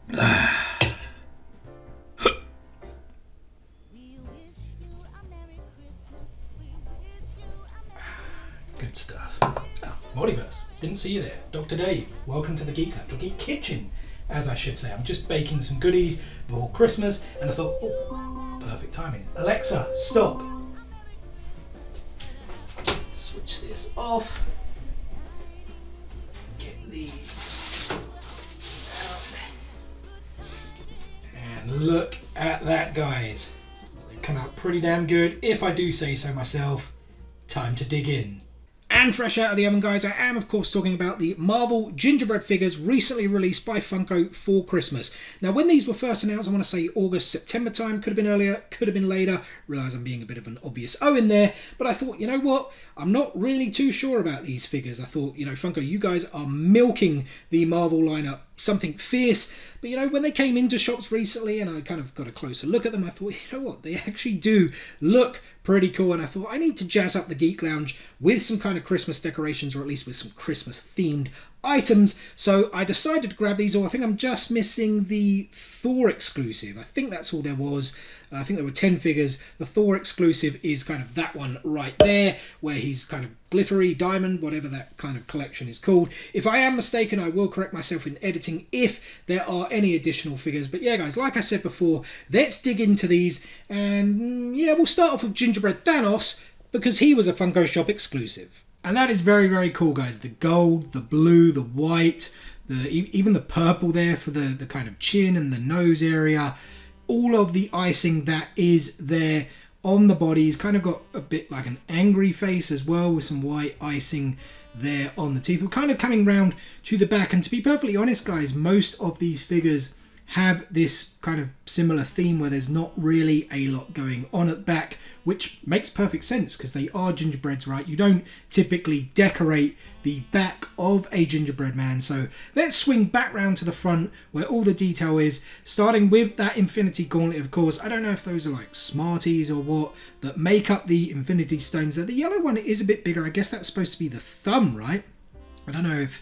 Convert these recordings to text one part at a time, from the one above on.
Good stuff. Oh, Multiverse. Didn't see you there. Dr. Dave, welcome to the Geek Lounge, or Geek Kitchen, as I should say. I'm just baking some goodies for Christmas, and I thought, oh, perfect timing. Alexa, stop. Just switch this off. Get these out. And look at that, guys. They come out pretty damn good, if I do say so myself. Time to dig in. And fresh out of the oven, guys, I am of course talking about the Marvel Gingerbread figures recently released by Funko for Christmas. Now, when these were first announced, I want to say August, September time, could have been earlier, could have been later. Realise I'm being a bit of an obvious O in there, but I thought, you know what, I'm not really too sure about these figures. I thought, you know, Funko, you guys are milking the Marvel lineup something fierce, but you know, when they came into shops recently and I kind of got a closer look at them, I thought, you know what, they actually do look pretty cool, and I thought I need to jazz up the Geek Lounge with some kind of Christmas decorations, or at least with some Christmas themed items. So I decided to grab these. Or I think I'm just missing the Thor exclusive. I think that's all there was. I think there were 10 figures. The Thor exclusive is kind of that one right there, where he's kind of glittery, diamond, whatever that kind of collection is called. If I am mistaken, I will correct myself in editing if there are any additional figures. But yeah, guys, like I said before, let's dig into these. And yeah, we'll start off with Gingerbread Thanos, because he was a Funko Shop exclusive. And that is very, very cool, guys. The gold, the blue, the white, even the purple there for the kind of chin and the nose area. All of the icing that is there on the body. He's kind of got a bit like an angry face as well, with some white icing there on the teeth. We're kind of coming round to the back, and to be perfectly honest, guys, most of these figures have this kind of similar theme where there's not really a lot going on at the back, which makes perfect sense because they are gingerbreads, right? You don't typically decorate the back of a gingerbread man. So let's swing back round to the front where all the detail is, starting with that Infinity Gauntlet, of course. I don't know if those are like Smarties or what that make up the Infinity Stones there. The yellow one is a bit bigger. I guess that's supposed to be the thumb, right? I don't know if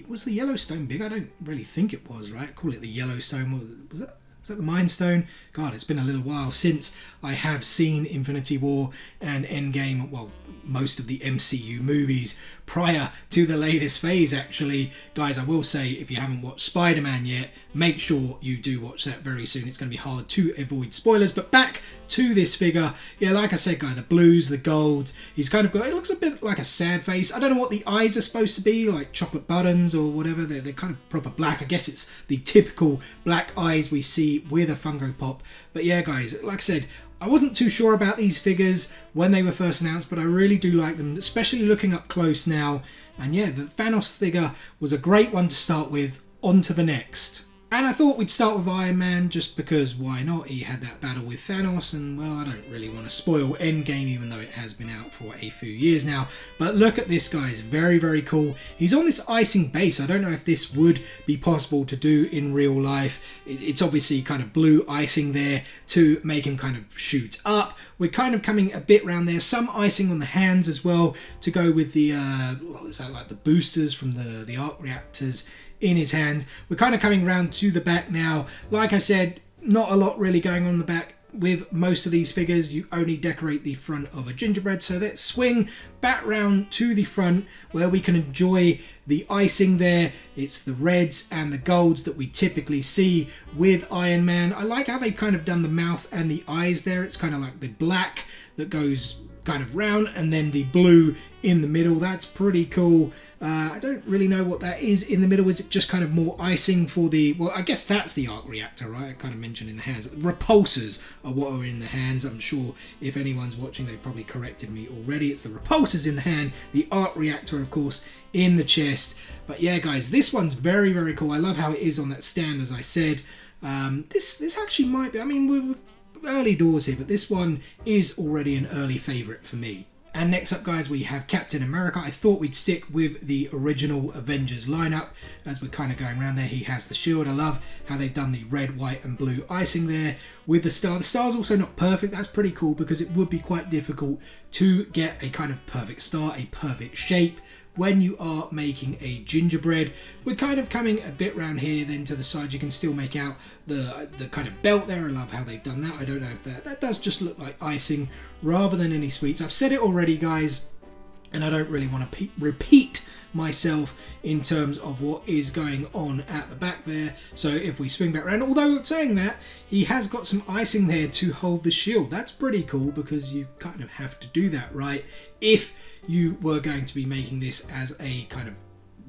was the yellow stone big? I don't really think it was, right? Call it the yellow stone. Was that the Mind Stone? God, it's been a little while since I have seen Infinity War and Endgame, well, most of the MCU movies prior to the latest phase, actually. Guys, I will say, if you haven't watched SpiderMan yet, make sure you do watch that very soon. It's going to be hard to avoid spoilers. But back to this figure. Yeah, like I said, guy, the blues, the golds. He's kind of got, it looks a bit like a sad face. I don't know what the eyes are supposed to be, like chocolate buttons or whatever. They're kind of proper black. I guess it's the typical black eyes we see with a Funko Pop. But yeah, guys, like I said, I wasn't too sure about these figures when they were first announced, but I really do like them, especially looking up close now. And yeah, the Thanos figure was a great one to start with. On to the next. And I thought we'd start with Iron Man, just because why not? He had that battle with Thanos, and well, I don't really want to spoil Endgame, even though it has been out for a few years now. But look at this, guys, very, very cool. He's on this icing base. I don't know if this would be possible to do in real life. It's obviously kind of blue icing there to make him kind of shoot up. We're kind of coming a bit round there. Some icing on the hands as well to go with the, what is that, like the boosters from the arc reactors in his hands. We're kind of coming round to the back now. Like I said, not a lot really going on the back with most of these figures. You only decorate the front of a gingerbread. So let's swing back round to the front where we can enjoy the icing there. It's the reds and the golds that we typically see with Iron Man. I like how they've kind of done the mouth and the eyes there. It's kind of like the black that goes kind of round and then the blue in the middle. That's pretty cool. I don't really know what that is in the middle. Is it just kind of more icing for the, well, I guess that's the arc reactor, right? I kind of mentioned in the hands. Repulsors are what are in the hands. I'm sure if anyone's watching, they've probably corrected me already. It's the repulsors in the hand, the arc reactor, of course, in the chest. But yeah, guys, this one's very, very cool. I love how it is on that stand, as I said. This actually might be, I mean, we're early doors here, but this one is already an early favourite for me. And next up, guys, we have Captain America. I thought we'd stick with the original Avengers lineup as we're kind of going around there. He has the shield. I love how they've done the red, white and blue icing there with the star. The star's also not perfect. That's pretty cool because it would be quite difficult to get a kind of perfect star, a perfect shape when you are making a gingerbread. We're kind of coming a bit round here, then to the side you can still make out the kind of belt there. I love how they've done that. I don't know if that does just look like icing rather than any sweets. I've said it already, guys, and I don't really want to repeat myself in terms of what is going on at the back there. So if we swing back around, although saying that, he has got some icing there to hold the shield. That's pretty cool, because you kind of have to do that, right, if you were going to be making this as a kind of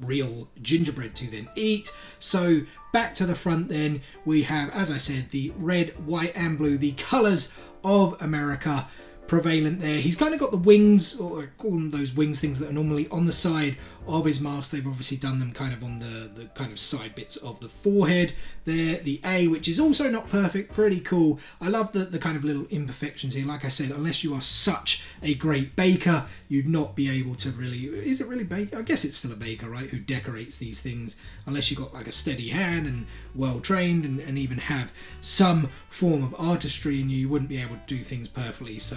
real gingerbread to then eat. So back to the front then, we have, as I said, the red, white and blue, the colours of America prevalent there. He's kind of got the wings, or I call them those wings things that are normally on the side of his mask. They've obviously done them kind of on the kind of side bits of the forehead there. The A, which is also not perfect, pretty cool. I love the kind of little imperfections here. Like I said, unless you are such a great baker, you'd not be able to really, is it really baker? I guess it's still a baker, right, who decorates these things, unless you've got like a steady hand and well trained and even have some form of artistry in you. You wouldn't be able to do things perfectly. So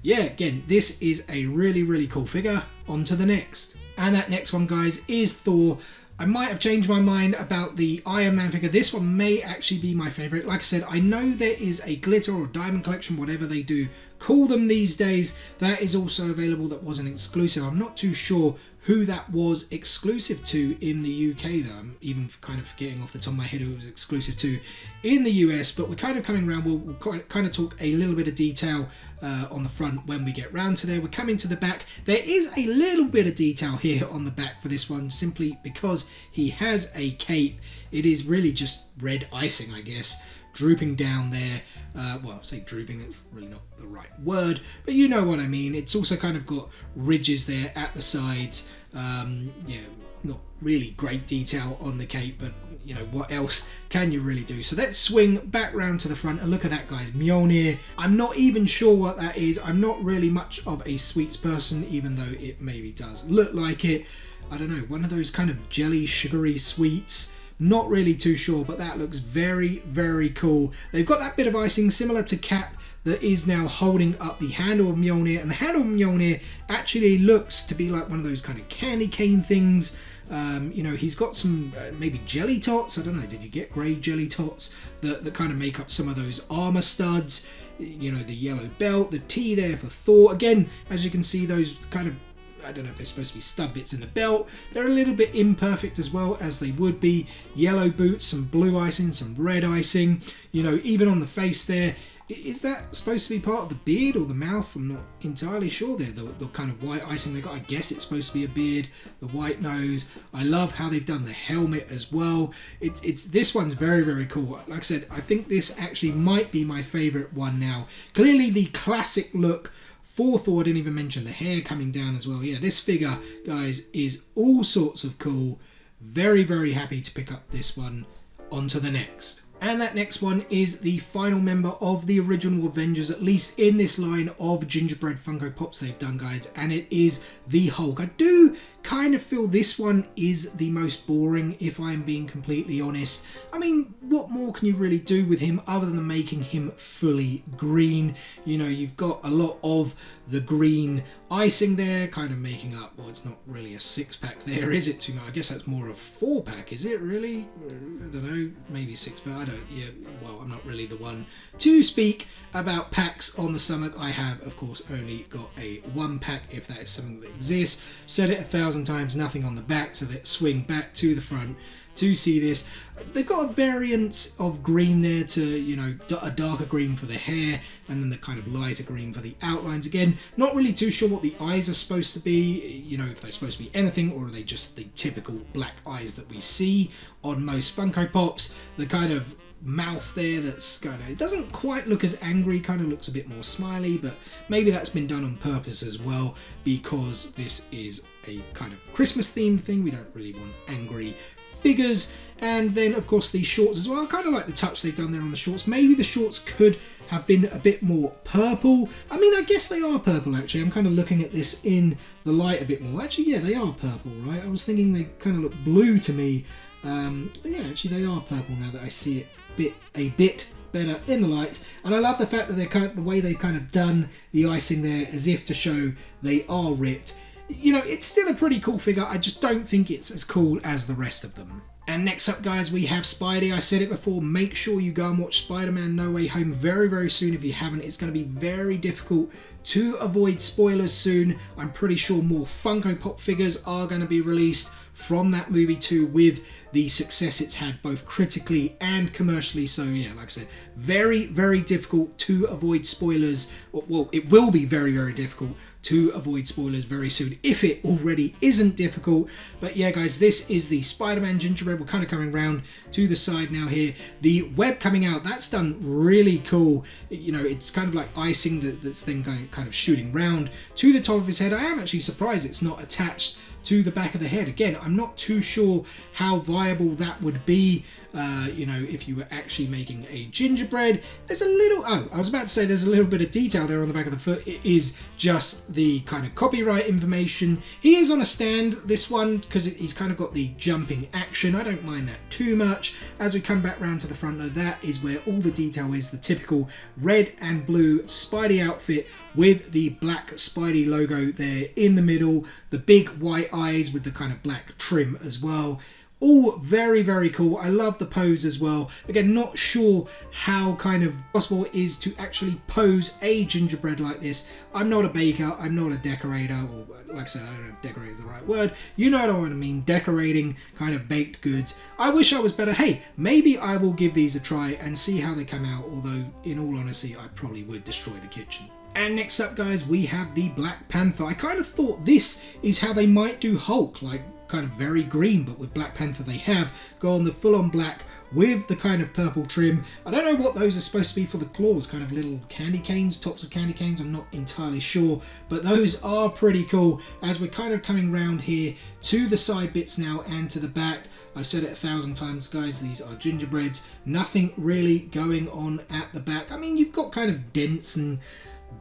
yeah, again, this is a really, really cool figure. On to the next. And that next one, guys, is Thor. I might have changed my mind about the Iron Man figure. This one may actually be my favourite. Like I said, I know there is a glitter or diamond collection, whatever they do call them these days, that is also available, that wasn't exclusive. I'm not too sure who that was exclusive to in the UK though. I'm even kind of forgetting off the top of my head who it was exclusive to in the US, but we're kind of coming around. We'll kind of talk a little bit of detail on the front when we get round to there. We're coming to the back. There is a little bit of detail here on the back for this one, simply because he has a cape. It is really just red icing, I guess, drooping down there. Well, I say drooping, it's really not the right word, but you know what I mean. It's also kind of got ridges there at the sides. Yeah, not really great detail on the cape, but you know, what else can you really do? So let's swing back round to the front and look at that, guys. Mjolnir. I'm not even sure what that is. I'm not really much of a sweets person, even though it maybe does look like it. I don't know, one of those kind of jelly, sugary sweets. Not really too sure, but that looks very, very cool. They've got that bit of icing similar to Cap that is now holding up the handle of Mjolnir, and the handle of Mjolnir actually looks to be like one of those kind of candy cane things. You know, he's got some maybe jelly tots. I don't know, did you get grey jelly tots that kind of make up some of those armor studs? You know, the yellow belt, the T there for Thor. Again, as you can see, those kind of, I don't know if they're supposed to be stud bits in the belt. They're a little bit imperfect as well, as they would be. Yellow boots, some blue icing, some red icing. You know, even on the face there. Is that supposed to be part of the beard or the mouth? I'm not entirely sure there. The kind of white icing they got, I guess it's supposed to be a beard. The white nose. I love how they've done the helmet as well. It's this one's very, very cool. Like I said, I think this actually might be my favourite one now. Clearly the classic look for Thor. I didn't even mention the hair coming down as well. Yeah, this figure, guys, is all sorts of cool. Very, very happy to pick up this one. On to the next. And that next one is the final member of the original Avengers, at least in this line of gingerbread Funko Pops they've done, guys, and it is the Hulk. I do kind of feel this one is the most boring, if I'm being completely honest. I mean, what more can you really do with him other than making him fully green? You know, you've got a lot of the green icing there, kind of making up, well, it's not really a 6-pack there, is it? Too much? I guess that's more of a 4-pack, is it really? I don't know, maybe 6-pack, I don't, yeah, well, I'm not really the one to speak about packs on the stomach. I have, of course, only got a 1-pack, if that is something that exists. Said it 1,000 times, nothing on the back, so let's swing back to the front to see this. They've got a variant of green there to, you know, a darker green for the hair, and then the kind of lighter green for the outlines. Again, not really too sure what the eyes are supposed to be, you know, if they're supposed to be anything, or are they just the typical black eyes that we see on most Funko Pops. The kind of mouth there that's kind of, it doesn't quite look as angry, kind of looks a bit more smiley, but maybe that's been done on purpose as well, because this is a kind of Christmas themed thing. We don't really want angry figures. And then of course these shorts as well. I kind of like the touch they've done there on the shorts. Maybe the shorts could have been a bit more purple. I mean, I guess they are purple actually. I'm kind of looking at this in the light a bit more. Actually, yeah, they are purple, right? I was thinking they kind of look blue to me. But yeah, actually they are purple now that I see it a bit better in the lights. And I love the fact that they're kind of, the way they've kind of done the icing there, as if to show they are ripped. you know, it's still a pretty cool figure. I just don't think it's as cool as the rest of them. And next up, guys, we have Spidey. I said it before, make sure you go and watch Spider-Man No Way Home very, very soon if you haven't. It's going to be very difficult to avoid spoilers soon. I'm pretty sure more Funko Pop figures are going to be released from that movie too, with the success it's had both critically and commercially. So yeah, like I said, very, very difficult to avoid spoilers. Well, it will be very, very difficult to avoid spoilers very soon if it already isn't difficult. But yeah, guys, this is the Spider-Man Gingerbread. We're kind of coming round to the side now here. The web coming out, that's done really cool. You know, it's kind of like icing that's then going kind of shooting round to the top of his head. I am actually surprised it's not attached to the back of the head. Again, I'm not too sure how viable that would be, you know, if you were actually making a gingerbread. There's a little, I was about to say there's a little bit of detail there on the back of the foot. It is just the kind of copyright information. He is on a stand, this one, because he's kind of got the jumping action. I don't mind that too much. As we come back round to the front, though, that is where all the detail is, the typical red and blue Spidey outfit with the black Spidey logo there in the middle, the big white eyes with the kind of black trim as well. All very, very cool. I love the pose as well. Again, not sure how kind of possible it is to actually pose a gingerbread like this. I'm not a baker, I'm not a decorator, or like I said, I don't know if decorator is the right word. You know what I mean, decorating kind of baked goods. I wish I was better. Hey, maybe I will give these a try and see how they come out, although in all honesty, I probably would destroy the kitchen. And next up, guys, we have the Black Panther. I kind of thought this is how they might do Hulk, like kind of very green, but with Black Panther they have gone the full-on black with the kind of purple trim. I don't know what those are supposed to be for the claws, kind of little candy canes, tops of candy canes, I'm not entirely sure, but those are pretty cool. As we're kind of coming round here to the side bits now and to the back, I've said it 1,000 times, guys, these are gingerbreads, nothing really going on at the back. I mean, you've got kind of dents and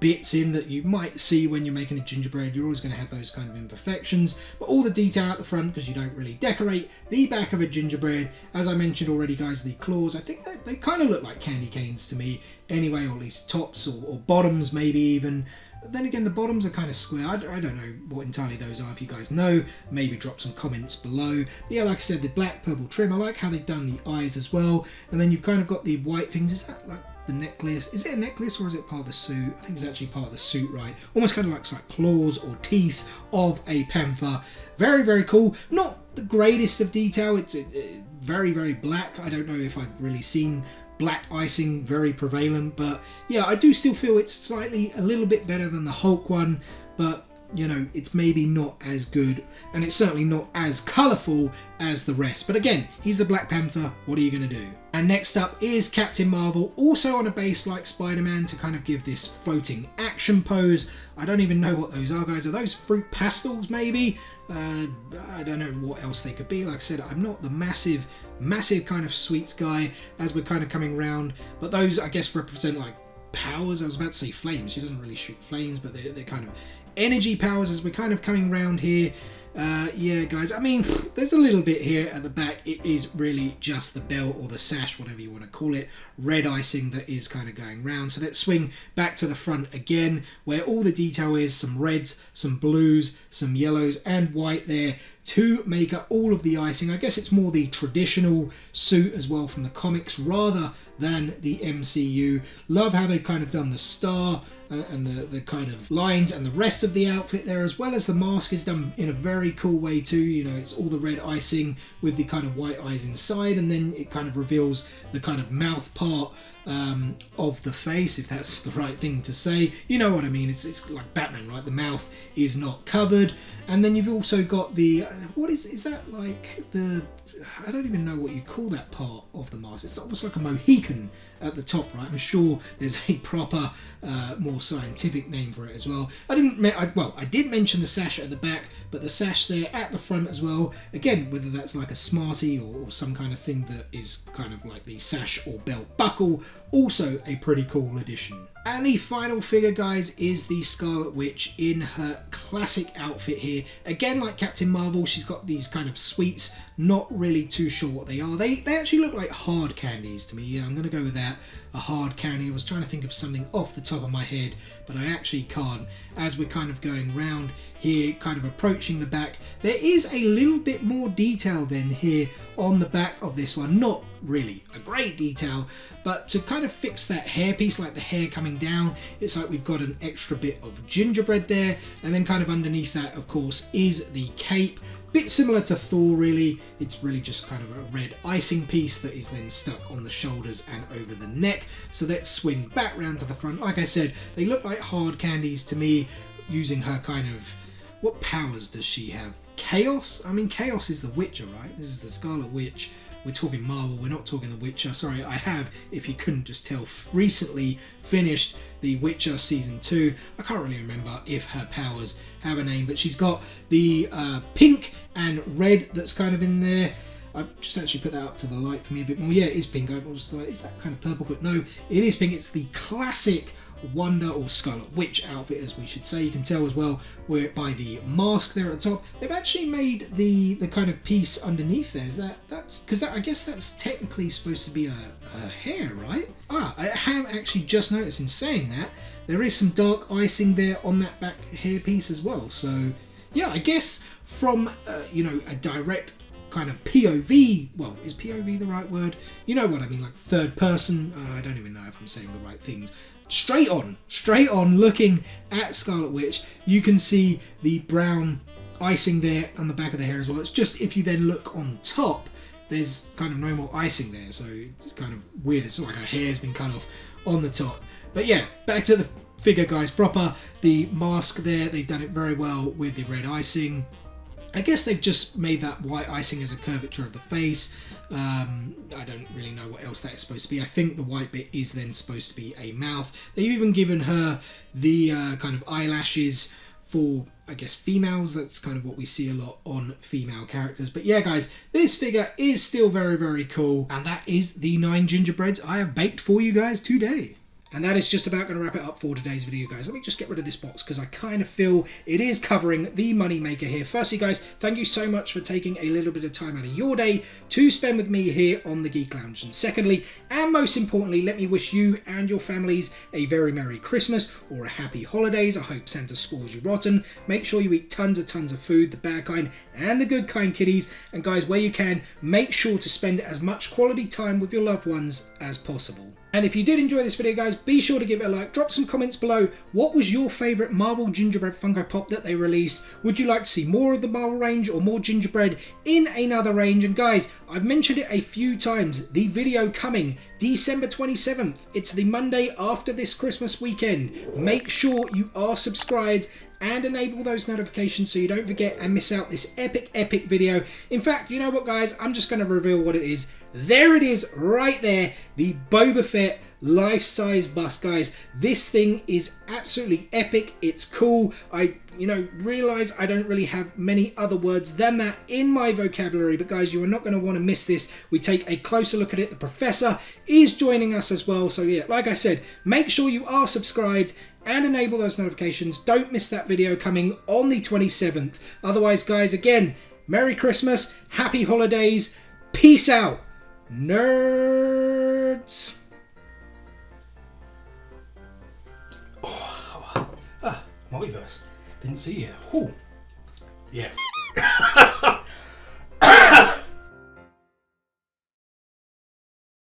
bits in that you might see when you're making a gingerbread. You're always going to have those kind of imperfections, but all the detail at the front, because you don't really decorate the back of a gingerbread. As I mentioned already, guys, the claws, I think they kind of look like candy canes to me anyway, or at least tops or bottoms maybe even. But then again, the bottoms are kind of square. I don't know what entirely those are. If you guys know, maybe drop some comments below. But yeah, like I said, the black purple trim, I like how they've done the eyes as well. And then you've kind of got the white things. Is that like the necklace? Is it a necklace or is it part of the suit? I think it's actually part of the suit, right? Almost kind of looks like claws or teeth of a panther. Very, very cool. Not the greatest of detail. It's very, very black. I don't know if I've really seen black icing very prevalent, but yeah, I do still feel it's slightly a little bit better than the Hulk one, but you know, it's maybe not as good, and it's certainly not as colourful as the rest. But again, he's the Black Panther, what are you going to do? And next up is Captain Marvel, also on a base like Spider-Man to kind of give this floating action pose. I don't even know what those are, guys. Are those fruit pastels, maybe? I don't know what else they could be. Like I said, I'm not the massive kind of sweets guy as we're kind of coming round, but those, I guess, represent like powers. I was about to say flames. She doesn't really shoot flames, but they're kind of energy powers as we're kind of coming round here. Yeah, guys, I mean, there's a little bit here at the back. It is really just the belt or the sash, whatever you want to call it, red icing that is kind of going round. So let's swing back to the front again, where all the detail is some reds, some blues, some yellows and white there to make up all of the icing. I guess it's more the traditional suit as well from the comics rather than the MCU. Love how they've kind of done the star and the kind of lines and the rest of the outfit there, as well as the mask is done in a very cool way too. You know, it's all the red icing with the kind of white eyes inside, and then it kind of reveals the kind of mouth part of the face, if that's the right thing to say. You know what I mean, it's like Batman, right? The mouth is not covered. And then you've also got the what is that, like the, I don't even know what you call that part of the mask. It's almost like a Mohican at the top, right? I'm sure there's a proper, more scientific name for it as well. I did mention the sash at the back, but the sash there at the front as well. Again, whether that's like a Smartie or some kind of thing that is kind of like the sash or belt buckle, also a pretty cool addition. And the final figure, guys, is the Scarlet Witch in her classic outfit here. Again, like Captain Marvel, she's got these kind of sweets. Not really too sure what they are. They actually look like hard candies to me. Yeah, I'm going to go with that. A hard candy. I was trying to think of something off the top of my head, but I actually can't. As we're kind of going round here, kind of approaching the back, there is a little bit more detail then here on the back of this one. Not really a great detail, but to kind of fix that hair piece, like the hair coming down, it's like we've got an extra bit of gingerbread there, and then kind of underneath that, of course, is the cape. Bit similar to Thor, really. It's really just kind of a red icing piece that is then stuck on the shoulders and over the neck. So let's swing back round to the front. Like I said, they look like hard candies to me, using her kind of... What powers does she have? Chaos? I mean, Chaos is the Witcher, right? This is the Scarlet Witch. We're talking Marvel, we're not talking The Witcher. Sorry, I have, if you couldn't just tell, recently finished The Witcher Season 2. I can't really remember if her powers have a name, but she's got the pink and red that's kind of in there. I've just actually put that up to the light for me a bit more. Yeah, it is pink. I was like, is that kind of purple? But no, it is pink. It's the classic Wonder or Scarlet Witch outfit, as we should say. You can tell as well where by the mask there at the top. They've actually made the kind of piece underneath there. Is that's because I guess that's technically supposed to be a hair, right? I have actually just noticed in saying that there is some dark icing there on that back hair piece as well. So yeah, I guess from you know, a direct kind of POV, well, is POV the right word? You know what I mean, like third person. I don't even know if I'm saying the right things. Straight on looking at Scarlet Witch, you can see the brown icing there on the back of the hair as well. It's just if you then look on top, there's kind of no more icing there, so it's kind of weird. It's like her hair's been cut off on the top. But yeah, back to the figure, guys, proper. The mask there, they've done it very well with the red icing. I guess they've just made that white icing as a curvature of the face. I don't really know what else that is supposed to be. I think the white bit is then supposed to be a mouth. They've even given her the kind of eyelashes for, I guess, females. That's kind of what we see a lot on female characters. But yeah, guys, this figure is still very, very cool. And that is the 9 gingerbreads I have baked for you guys today. And that is just about going to wrap it up for today's video, guys. Let me just get rid of this box because I kind of feel it is covering the money maker here. Firstly, guys, thank you so much for taking a little bit of time out of your day to spend with me here on the Geek Lounge. And secondly, and most importantly, let me wish you and your families a very Merry Christmas or a Happy Holidays. I hope Santa spoils you rotten. Make sure you eat tons of food, the bad kind and the good kind, kiddies. And guys, where you can, make sure to spend as much quality time with your loved ones as possible. And if you did enjoy this video, guys, be sure to give it a like. Drop some comments below. What was your favourite Marvel Gingerbread Funko Pop that they released? Would you like to see more of the Marvel range or more gingerbread in another range? And guys, I've mentioned it a few times. The video coming December 27th. It's the Monday after this Christmas weekend. Make sure you are subscribed and enable those notifications so you don't forget and miss out this epic video. In fact, you know what, guys? I'm just going to reveal what it is. There it is right there, the Boba Fett life-size bust, guys. This thing is absolutely epic. It's cool. I realize I don't really have many other words than that in my vocabulary, but guys, you are not going to want to miss this. We take a closer look at it. The professor is joining us as well. So yeah, like I said, make sure you are subscribed and enable those notifications. Don't miss that video coming on the 27th. Otherwise, guys, again, Merry Christmas, Happy Holidays, peace out, nerds. Multiverse. Didn't see you. Ooh. Yeah.